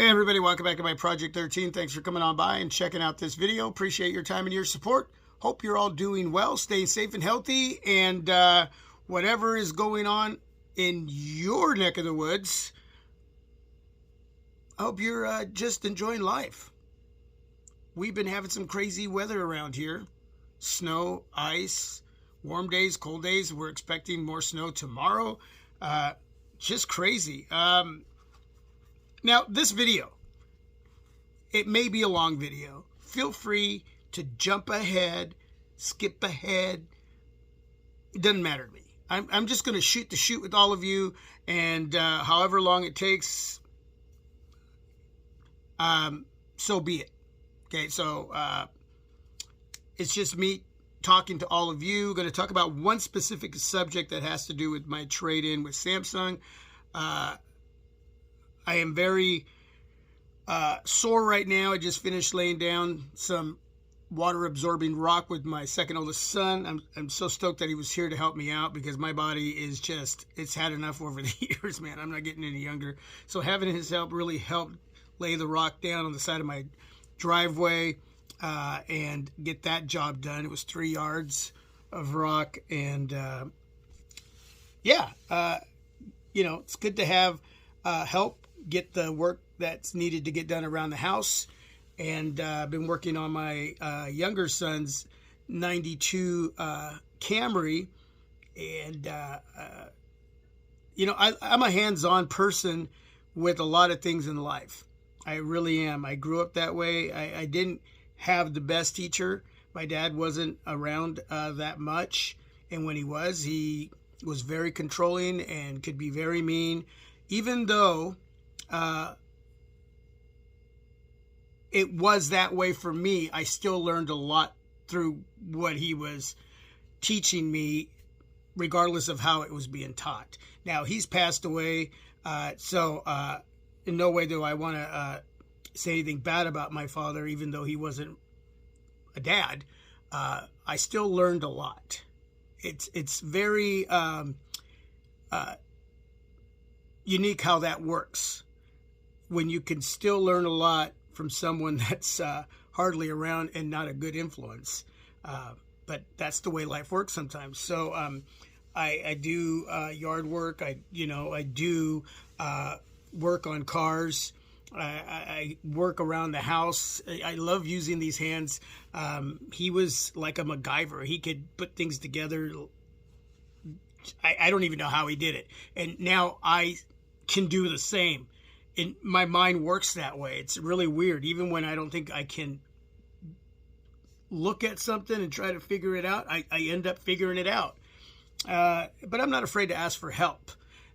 Hey everybody, welcome back to my Project 13. Thanks for coming on by and checking out this video. Appreciate your time and your support. Hope you're all doing well, staying safe and healthy, and whatever is going on in your neck of the woods, I hope you're just enjoying life. We've been having some crazy weather around here. Snow, ice, warm days, cold days. We're expecting more snow tomorrow. Just crazy. Now, this video, it may be a long video. Feel free to jump ahead, skip ahead. It doesn't matter to me. I'm just going to shoot the shoot with all of you, and however long it takes, so be it. Okay, so it's just me talking to all of you. Going to talk about one specific subject that has to do with my trade-in with Samsung. I am very sore right now. I just finished laying down some water-absorbing rock with my second oldest son. I'm so stoked that he was here to help me out because my body is just, it's had enough over the years, man. I'm not getting any younger. So having his help really helped lay the rock down on the side of my driveway and get that job done. It was 3 yards of rock, and it's good to have help get the work that's needed to get done around the house. And I've been working on my younger son's 92 Camry, and I'm a hands-on person with a lot of things in life. I really am. I grew up that way. I didn't have the best teacher. My dad wasn't around that much, and when he was very controlling and could be very mean. Even though it was that way for me, I still learned a lot through what he was teaching me, regardless of how it was being taught. Now, he's passed away, so in no way do I want to say anything bad about my father, even though he wasn't a dad. I still learned a lot. It's very unique how that works, when you can still learn a lot from someone that's hardly around and not a good influence. But that's the way life works sometimes. So I do yard work. I do work on cars. I work around the house. I love using these hands. He was like a MacGyver. He could put things together. I don't even know how he did it. And now I can do the same. And my mind works that way. It's really weird. Even when I don't think I can look at something and try to figure it out, I end up figuring it out. But I'm not afraid to ask for help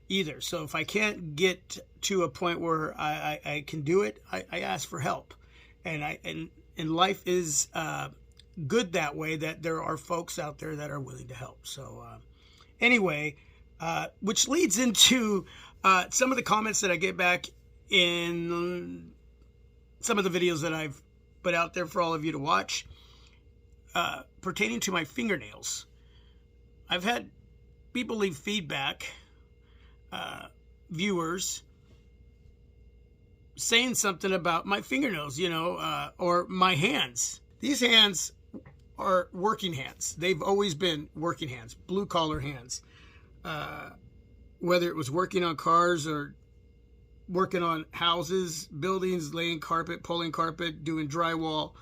either. So if I can't get to a point where I can do it, I ask for help. And life is good that way, that there are folks out there that are willing to help. So anyway, which leads into some of the comments that I get back in some of the videos that I've put out there for all of you to watch, pertaining to my fingernails. I've had people leave feedback, viewers, saying something about my fingernails, or my hands. These hands are working hands. They've always been working hands, blue-collar hands. Whether it was working on cars or working on houses, buildings, laying carpet, pulling carpet, doing drywall,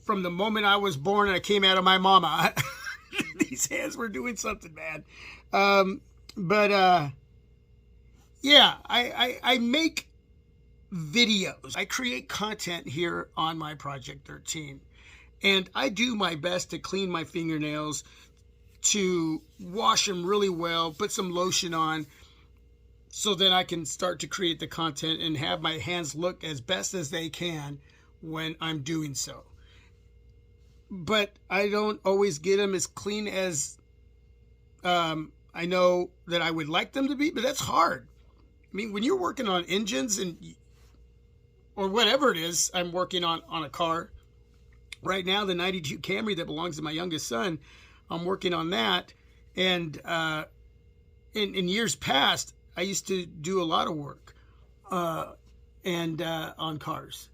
from the moment I was born and I came out of my mama, these hands were doing something, man. I make videos. I create content here on my Project 13. And I do my best to clean my fingernails, to wash them really well, put some lotion on, so then I can start to create the content and have my hands look as best as they can when I'm doing so. But I don't always get them as clean as I know that I would like them to be, but that's hard. I mean, when you're working on engines or whatever it is I'm working on a car, right now the 92 Camry that belongs to my youngest son, I'm working on that. And in years past, I used to do a lot of work and on cars.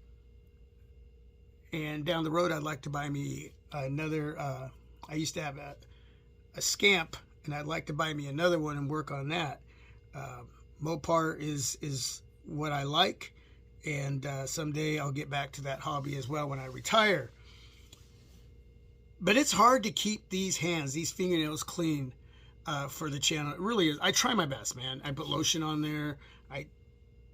And down the road, I'd like to buy me another. I used to have a Scamp, and I'd like to buy me another one and work on that. Mopar is what I like, and someday I'll get back to that hobby as well when I retire. But it's hard to keep these hands, these fingernails clean for the channel. It really is. I try my best, man. I put lotion on there. I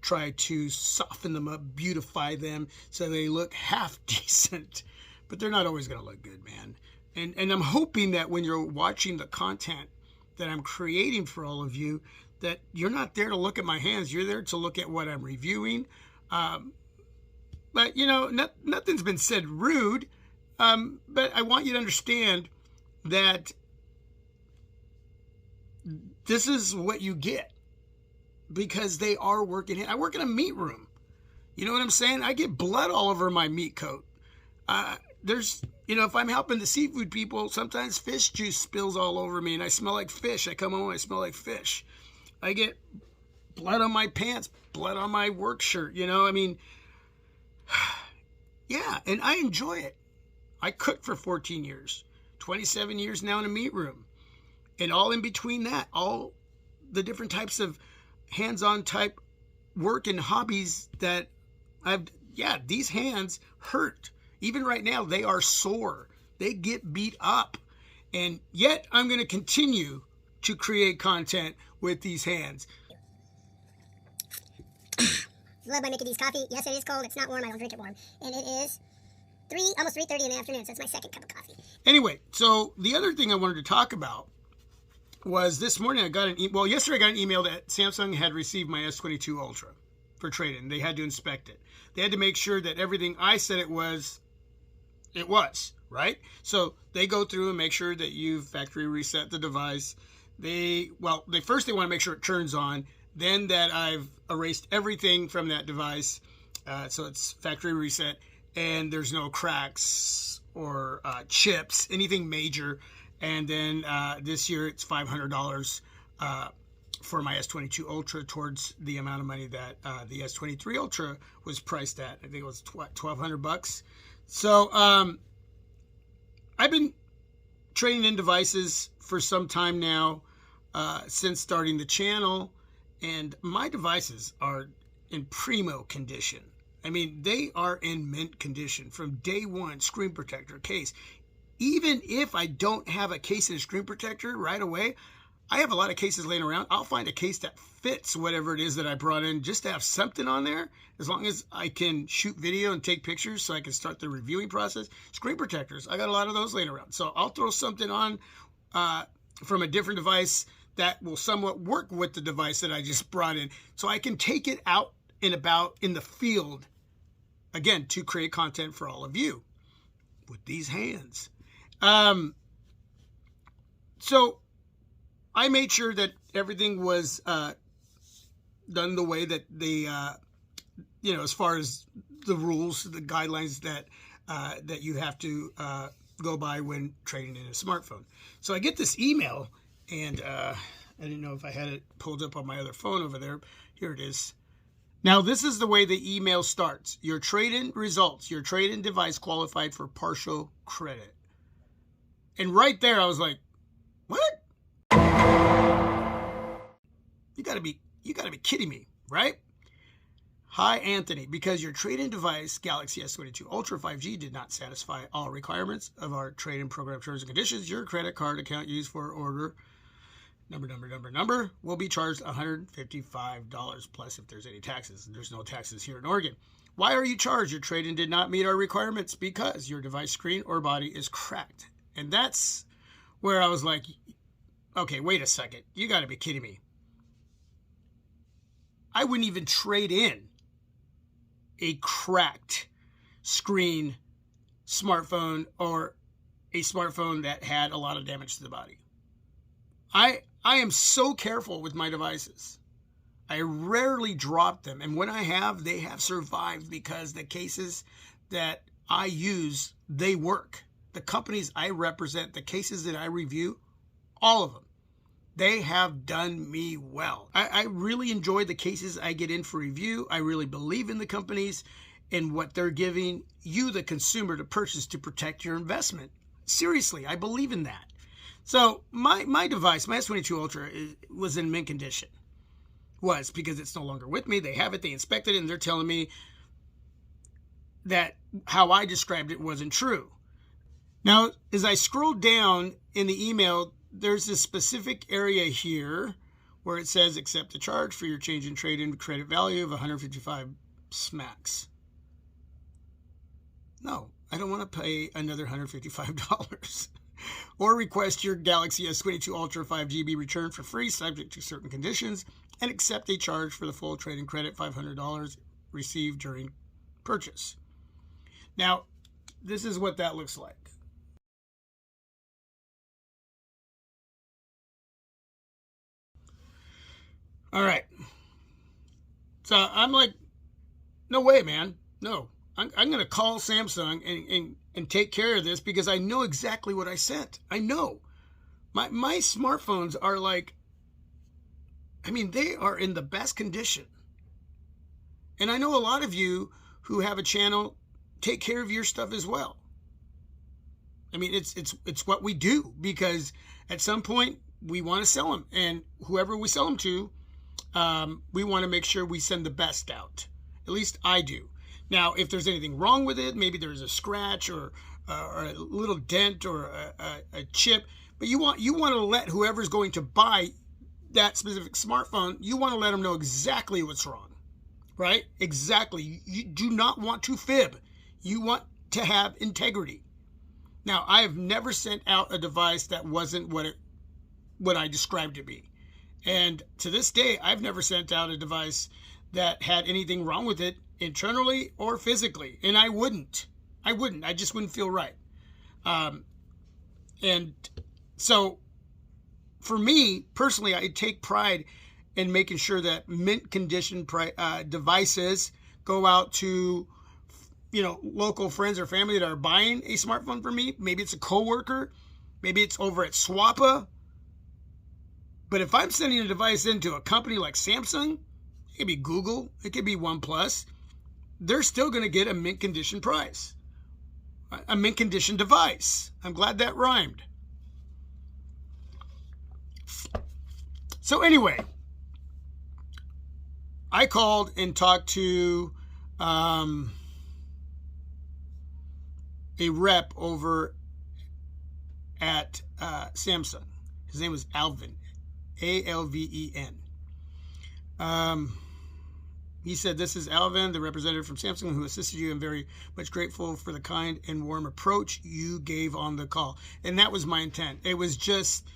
try to soften them up, beautify them so they look half decent. But they're not always going to look good, man. And I'm hoping that when you're watching the content that I'm creating for all of you, that you're not there to look at my hands. You're there to look at what I'm reviewing. But, you know, nothing's been said rude. But I want you to understand that this is what you get because they are working. I work in a meat room. You know what I'm saying? I get blood all over my meat coat. If I'm helping the seafood people, sometimes fish juice spills all over me and I smell like fish. I come home, I smell like fish. I get blood on my pants, blood on my work shirt. Yeah, and I enjoy it. I cooked for 14 years, 27 years now in a meat room. And all in between that, all the different types of hands-on type work and hobbies that these hands hurt. Even right now, they are sore. They get beat up. And yet, I'm going to continue to create content with these hands. Love my Mickey D's coffee. Yes, it is cold. It's not warm. I don't drink it warm. And it is almost 3:30 in the afternoon, so it's my second cup of coffee. Anyway, so the other thing I wanted to talk about was this morning yesterday I got an email that Samsung had received my S22 Ultra for trade-in. They had to inspect it. They had to make sure that everything I said it was, right? So they go through and make sure that you've factory reset the device. They want to make sure it turns on, then that I've erased everything from that device, so it's factory reset, and there's no cracks or chips, anything major. And then this year it's $500 for my S22 Ultra towards the amount of money that the S23 Ultra was priced at. I think it was $1,200. So I've been trading in devices for some time now since starting the channel, and my devices are in primo condition. I mean, they are in mint condition from day one. Screen protector, case. Even if I don't have a case and a screen protector right away, I have a lot of cases laying around. I'll find a case that fits whatever it is that I brought in just to have something on there, as long as I can shoot video and take pictures so I can start the reviewing process. Screen protectors, I got a lot of those laying around. So I'll throw something on from a different device that will somewhat work with the device that I just brought in, so I can take it out and about in the field, again, to create content for all of you with these hands. So I made sure that everything was done the way that they, as far as the rules, the guidelines that you have to go by when trading in a smartphone. So I get this email, and I didn't know if I had it pulled up on my other phone over there. Here it is. Now, this is the way the email starts. Your trade-in results. Your trade-in device qualified for partial credit. And right there, I was like, what? You gotta be kidding me, right? Hi, Anthony. Because your trade-in device, Galaxy S22 Ultra 5G, did not satisfy all requirements of our trade-in program terms and conditions, your credit card account used for order number will be charged $155 plus if there's any taxes. There's no taxes here in Oregon. Why are you charged? Your trade-in did not meet our requirements because your device screen or body is cracked. And that's where I was like, okay, wait a second. You got to be kidding me. I wouldn't even trade in a cracked screen smartphone or a smartphone that had a lot of damage to the body. I am so careful with my devices. I rarely drop them. And when I have, they have survived because the cases that I use, they work. The companies I represent, the cases that I review, all of them, They have done me well. I really enjoy the cases I get in for review. I really believe in the companies and what they're giving you, the consumer, to purchase to protect your investment. Seriously, I believe in that. So my device, my S22 Ultra, was in mint condition. Was because it's no longer with me. They have it, they inspected it, and they're telling me that how I described it wasn't true. Now, as I scroll down in the email, there's this specific area here where it says accept a charge for your change in trade-in credit value of 155 smacks. No, I don't want to pay another $155. Or request your Galaxy S22 Ultra 5GB return for free, subject to certain conditions, and accept a charge for the full trade-in credit, $500 received during purchase. Now, this is what that looks like. All right. So I'm like, no way, man. No. I'm going to call Samsung and take care of this because I know exactly what I sent. I know. My smartphones are like, I mean, they are in the best condition. And I know a lot of you who have a channel take care of your stuff as well. I mean, it's what we do because at some point we want to sell them, and whoever we sell them to, we want to make sure we send the best out. At least I do. Now, if there's anything wrong with it, maybe there's a scratch or a little dent or a chip, but you want to let whoever's going to buy that specific smartphone, you want to let them know exactly what's wrong, right? Exactly. You do not want to fib. You want to have integrity. Now, I have never sent out a device that wasn't what I described to be. And to this day, I've never sent out a device that had anything wrong with it internally or physically. And I wouldn't. I just wouldn't feel right. And so for me personally, I take pride in making sure that mint condition devices go out to, local friends or family that are buying a smartphone for me. Maybe it's a coworker. Maybe it's over at Swappa. But if I'm sending a device into a company like Samsung, it could be Google, it could be OnePlus, they're still going to get a mint condition price. A mint condition device. I'm glad that rhymed. So anyway, I called and talked to a rep over at Samsung. His name was Alvin, Alven. He said, "This is Alvin, the representative from Samsung who assisted you. I'm very much grateful for the kind and warm approach you gave on the call." And that was my intent. It was just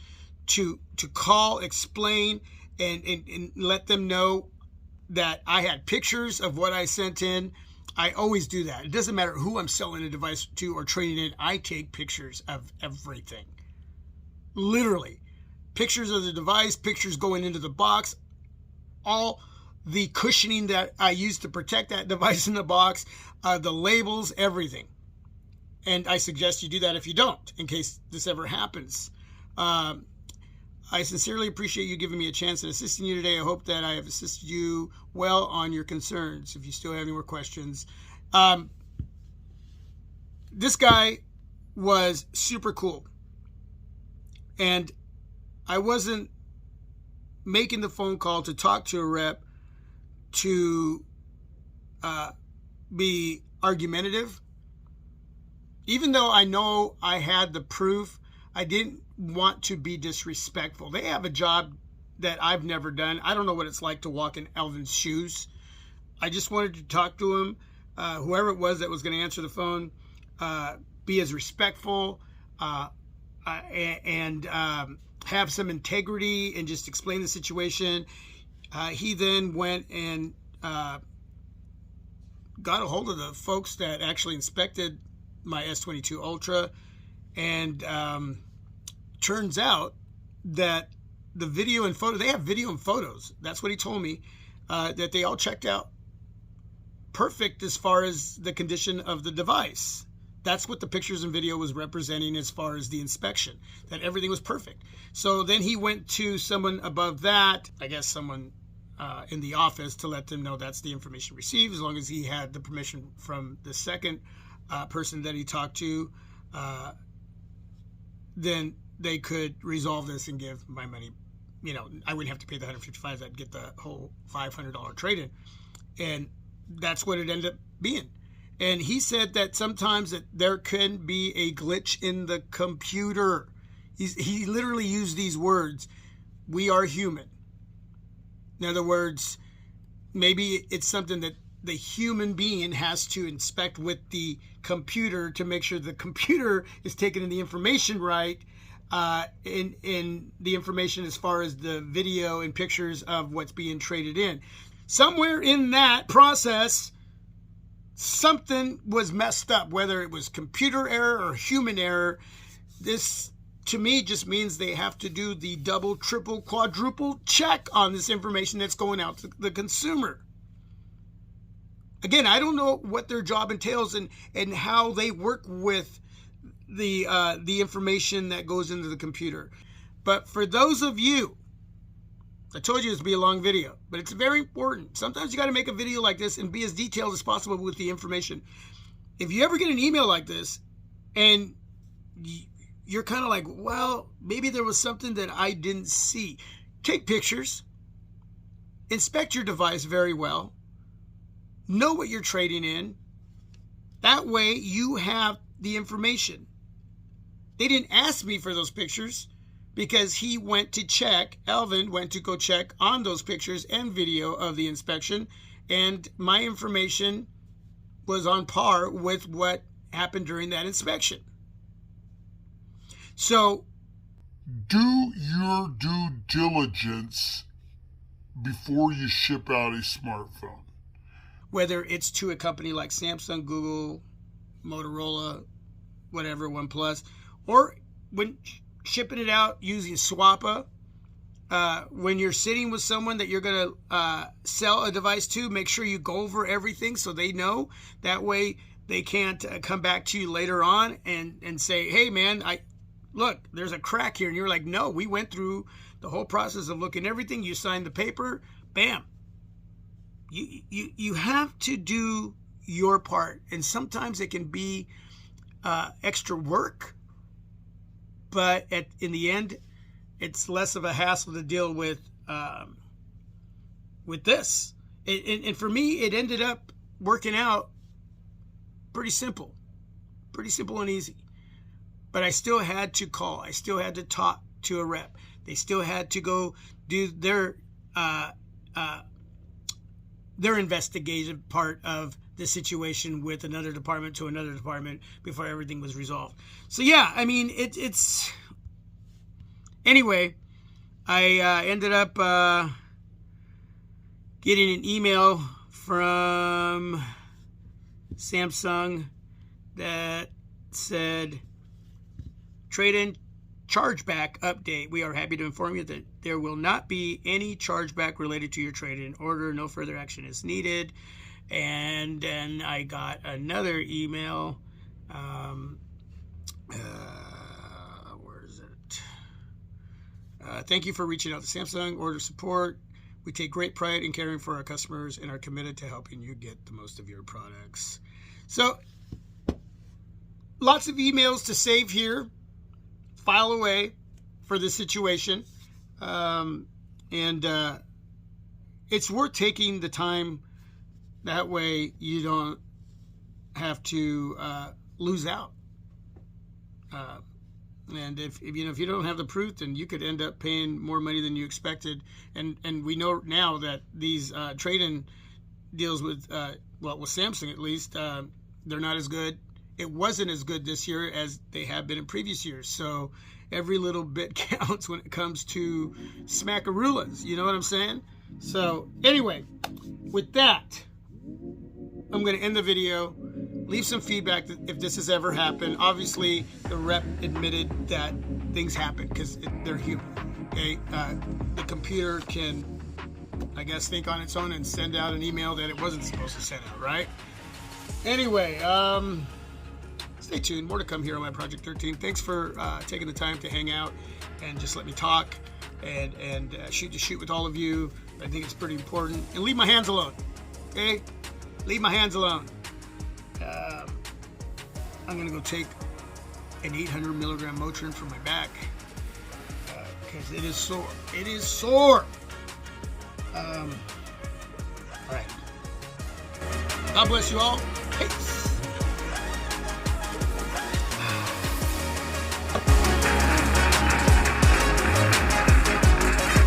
to call, explain, and let them know that I had pictures of what I sent in. I always do that. It doesn't matter who I'm selling a device to or trading it. I take pictures of everything. Literally. Pictures of the device, pictures going into the box, all the cushioning that I use to protect that device in the box, the labels, everything. And I suggest you do that if you don't, in case this ever happens. I sincerely appreciate you giving me a chance and assisting you today. I hope that I have assisted you well on your concerns. If you still have any more questions. This guy was super cool. And I wasn't making the phone call to talk to a rep to be argumentative. Even though I know I had the proof, I didn't want to be disrespectful. They have a job that I've never done. I don't know what it's like to walk in Alvin's shoes. I just wanted to talk to him, whoever it was that was going to answer the phone, be as respectful and have some integrity and just explain the situation. He then went and got a hold of the folks that actually inspected my S22 Ultra, and turns out that the video and photo, they have video and photos. That's what he told me, that they all checked out perfect as far as the condition of the device. That's what the pictures and video was representing as far as the inspection, that everything was perfect. So then he went to someone above that, I guess someone in the office, to let them know that's the information received, as long as he had the permission from the second person that he talked to, then they could resolve this and give my money. You know, I wouldn't have to pay the $155. I'd get the whole $500 trade-in. And that's what it ended up being. And he said that sometimes that there can be a glitch in the computer. He literally used these words, "We are human." In other words, maybe it's something that the human being has to inspect with the computer to make sure the computer is taking in the information right, in the information as far as the video and pictures of what's being traded in. Somewhere in that process, something was messed up, whether it was computer error or human error. This, to me, just means they have to do the double, triple, quadruple check on this information that's going out to the consumer. Again, I don't know what their job entails and how they work with the information that goes into the computer. But for those of you, I told you this would be a long video, but it's very important. Sometimes you got to make a video like this and be as detailed as possible with the information. If you ever get an email like this and you're kind of like, well, maybe there was something that I didn't see, take pictures, inspect your device very well, know what you're trading in. That way you have the information. They didn't ask me for those pictures because he went to check, Elvin went to go check on those pictures and video of the inspection, and my information was on par with what happened during that inspection. So, do your due diligence before you ship out a smartphone. Whether it's to a company like Samsung, Google, Motorola, whatever, OnePlus, or when shipping it out using Swappa, when you're sitting with someone that you're going to sell a device to, make sure you go over everything so they know. That way they can't come back to you later on and say, hey, man, look, there's a crack here. And you're like, no, we went through the whole process of looking at everything. You signed the paper. Bam. You have to do your part. And sometimes it can be extra work. But in the end, it's less of a hassle to deal with this. And for me, it ended up working out pretty simple and easy. But I still had to call. I still had to talk to a rep. They still had to go do their investigative part of the situation with another department to another department before everything was resolved. So yeah, I mean, it's anyway, I ended up getting an email from Samsung that said, trade-in chargeback update. We are happy to inform you that there will not be any chargeback related to your trade-in order. No further action is needed. And then I got another email. Where is it? Thank you for reaching out to Samsung Order Support. We take great pride in caring for our customers and are committed to helping you get the most of your products. So, lots of emails to save here. File away for this situation. And it's worth taking the time. That way you don't have to lose out. And if you don't have the proof, then you could end up paying more money than you expected. And we know now that these trade-in deals with with Samsung at least, they're not as good. It wasn't as good this year as they have been in previous years. So every little bit counts when it comes to smackaroos. You know what I'm saying? So anyway, with that, I'm going to end the video. Leave some feedback if this has ever happened. Obviously, the rep admitted that things happen because they're human. Okay, the computer can, I guess, think on its own and send out an email that it wasn't supposed to send out, right? Anyway, stay tuned. More to come here on my Project 13. Thanks for taking the time to hang out and just let me talk and shoot with all of you. I think it's pretty important. And leave my hands alone. Okay? Leave my hands alone. I'm going to go take an 800 milligram Motrin for my back because it is sore. It is sore. All right. God bless you all. Peace.